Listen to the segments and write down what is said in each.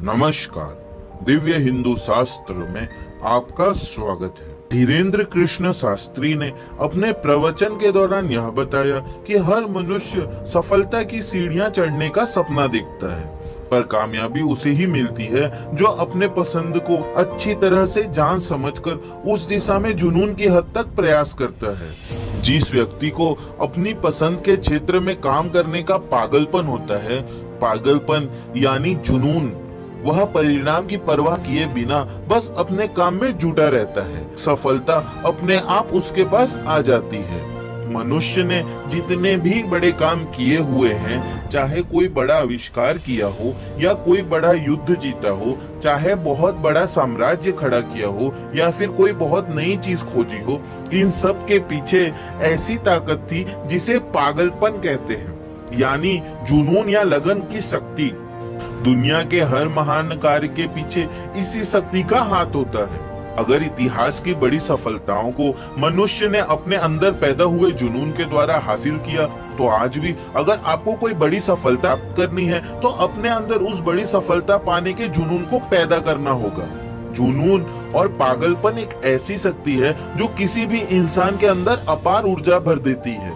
नमस्कार। दिव्य हिंदू शास्त्र में आपका स्वागत है। धीरेन्द्र कृष्ण शास्त्री ने अपने प्रवचन के दौरान यह बताया कि हर मनुष्य सफलता की सीढ़ियां चढ़ने का सपना देखता है, पर कामयाबी उसे ही मिलती है जो अपने पसंद को अच्छी तरह से जान समझकर उस दिशा में जुनून की हद तक प्रयास करता है। जिस व्यक्ति को अपनी पसंद के क्षेत्र में काम करने का पागलपन होता है, पागलपन यानी जुनून, वह परिणाम की परवाह किए बिना बस अपने काम में जुटा रहता है। सफलता अपने आप उसके पास आ जाती है। मनुष्य ने जितने भी बड़े काम किए हुए हैं, चाहे कोई बड़ा आविष्कार किया हो या कोई बड़ा युद्ध जीता हो, चाहे बहुत बड़ा साम्राज्य खड़ा किया हो या फिर कोई बहुत नई चीज खोजी हो, इन सब के पीछे ऐसी ताकत थी जिसे पागलपन कहते हैं, यानी जुनून या लगन की शक्ति। दुनिया के हर महान कार्य के पीछे इसी शक्ति का हाथ होता है। अगर इतिहास की बड़ी सफलताओं को मनुष्य ने अपने अंदर पैदा हुए जुनून के द्वारा हासिल किया, तो आज भी अगर आपको कोई बड़ी सफलता करनी है तो अपने अंदर उस बड़ी सफलता पाने के जुनून को पैदा करना होगा। जुनून और पागलपन एक ऐसी शक्ति है जो किसी भी इंसान के अंदर अपार ऊर्जा भर देती है।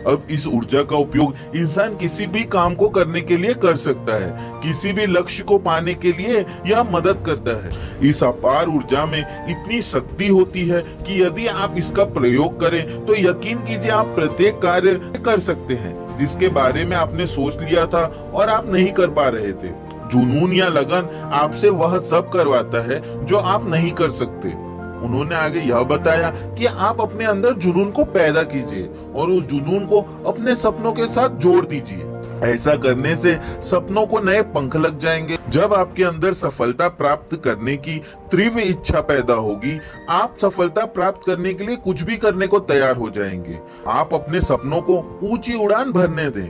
अब इस ऊर्जा का उपयोग इंसान किसी भी काम को करने के लिए कर सकता है, किसी भी लक्ष्य को पाने के लिए यह मदद करता है। इस अपार ऊर्जा में इतनी शक्ति होती है कि यदि आप इसका प्रयोग करें तो यकीन कीजिए आप प्रत्येक कार्य कर सकते हैं जिसके बारे में आपने सोच लिया था और आप नहीं कर पा रहे थे। जुनून या लगन आपसे वह सब करवाता है जो आप नहीं कर सकते। उन्होंने आगे यह बताया कि आप अपने अंदर जुनून को पैदा कीजिए और उस जुनून को अपने सपनों के साथ जोड़ दीजिए। ऐसा करने से सपनों को नए पंख लग जाएंगे। जब आपके अंदर सफलता प्राप्त करने की तीव्र इच्छा पैदा होगी, आप सफलता प्राप्त करने के लिए कुछ भी करने को तैयार हो जाएंगे। आप अपने सपनों को ऊंची उड़ान भरने दें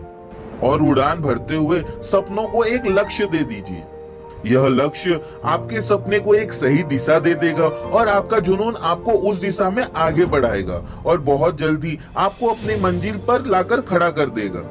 और उड़ान भरते हुए सपनों को एक लक्ष्य दे दीजिए। यह लक्ष्य आपके सपने को एक सही दिशा दे देगा और आपका जुनून आपको उस दिशा में आगे बढ़ाएगा और बहुत जल्दी आपको अपनी मंजिल पर लाकर खड़ा कर देगा।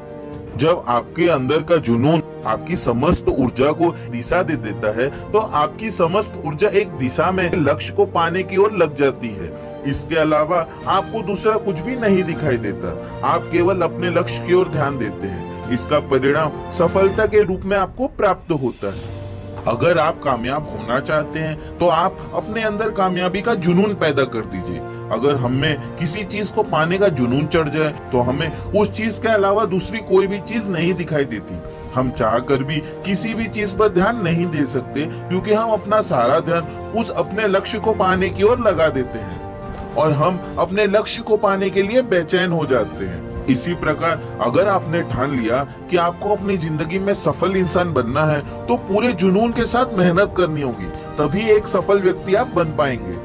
जब आपके अंदर का जुनून आपकी समस्त ऊर्जा को दिशा दे देता है, तो आपकी समस्त ऊर्जा एक दिशा में लक्ष्य को पाने की ओर लग जाती है। इसके अलावा आपको दूसरा कुछ भी नहीं दिखाई देता। आप केवल अपने लक्ष्य की ओर ध्यान देते हैं। इसका परिणाम सफलता के रूप में आपको प्राप्त होता है। अगर आप कामयाब होना चाहते हैं तो आप अपने अंदर कामयाबी का जुनून पैदा कर दीजिए। अगर हमें किसी चीज को पाने का जुनून चढ़ जाए तो हमें उस चीज के अलावा दूसरी कोई भी चीज नहीं दिखाई देती। हम चाह कर भी किसी भी चीज पर ध्यान नहीं दे सकते, क्योंकि हम अपना सारा ध्यान उस अपने लक्ष्य को पाने की ओर लगा देते हैं और हम अपने लक्ष्य को पाने के लिए बेचैन हो जाते हैं। इसी प्रकार अगर आपने ठान लिया कि आपको अपनी जिंदगी में सफल इंसान बनना है, तो पूरे जुनून के साथ मेहनत करनी होगी, तभी एक सफल व्यक्ति आप बन पाएंगे।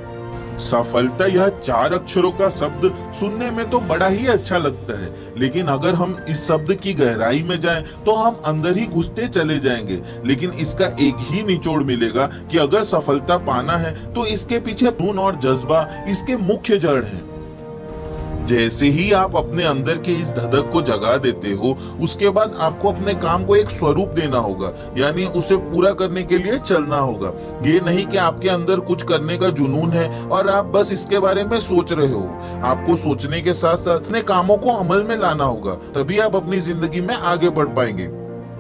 सफलता यह 4 अक्षरों का शब्द सुनने में तो बड़ा ही अच्छा लगता है, लेकिन अगर हम इस शब्द की गहराई में जाएं तो हम अंदर ही घुसते चले जाएंगे। लेकिन इसका एक ही निचोड़ मिलेगा कि अगर सफलता पाना है तो इसके पीछे जुनून और जज्बा इसके मुख्य जड़ है। जैसे ही आप अपने अंदर के इस धधक को जगा देते हो, उसके बाद आपको अपने काम को एक स्वरूप देना होगा, यानी उसे पूरा करने के लिए चलना होगा। ये नहीं कि आपके अंदर कुछ करने का जुनून है और आप बस इसके बारे में सोच रहे हो। आपको सोचने के साथ साथ अपने कामों को अमल में लाना होगा, तभी आप अपनी जिंदगी में आगे बढ़ पाएंगे।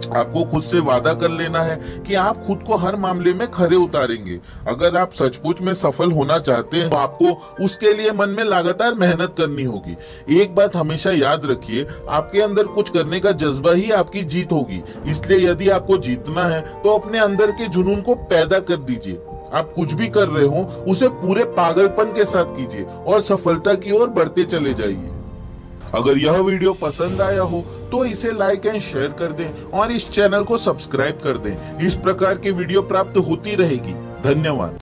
आपको खुद से वादा कर लेना है कि आप खुद को हर मामले में खरे उतारेंगे। अगर आप सचमुच में सफल होना चाहते हैं तो आपको उसके लिए मन में लगातार मेहनत करनी होगी। एक बात हमेशा याद रखिए, आपके अंदर कुछ करने का जज्बा ही आपकी जीत होगी। इसलिए यदि आपको जीतना है तो अपने अंदर के जुनून को पैदा कर दीजिए। आप कुछ भी कर रहे हो उसे पूरे पागलपन के साथ कीजिए और सफलता की ओर बढ़ते चले जाइए। अगर यह वीडियो पसंद आया हो तो इसे लाइक एंड शेयर कर दें और इस चैनल को सब्सक्राइब कर दें। इस प्रकार की वीडियो प्राप्त होती रहेगी। धन्यवाद।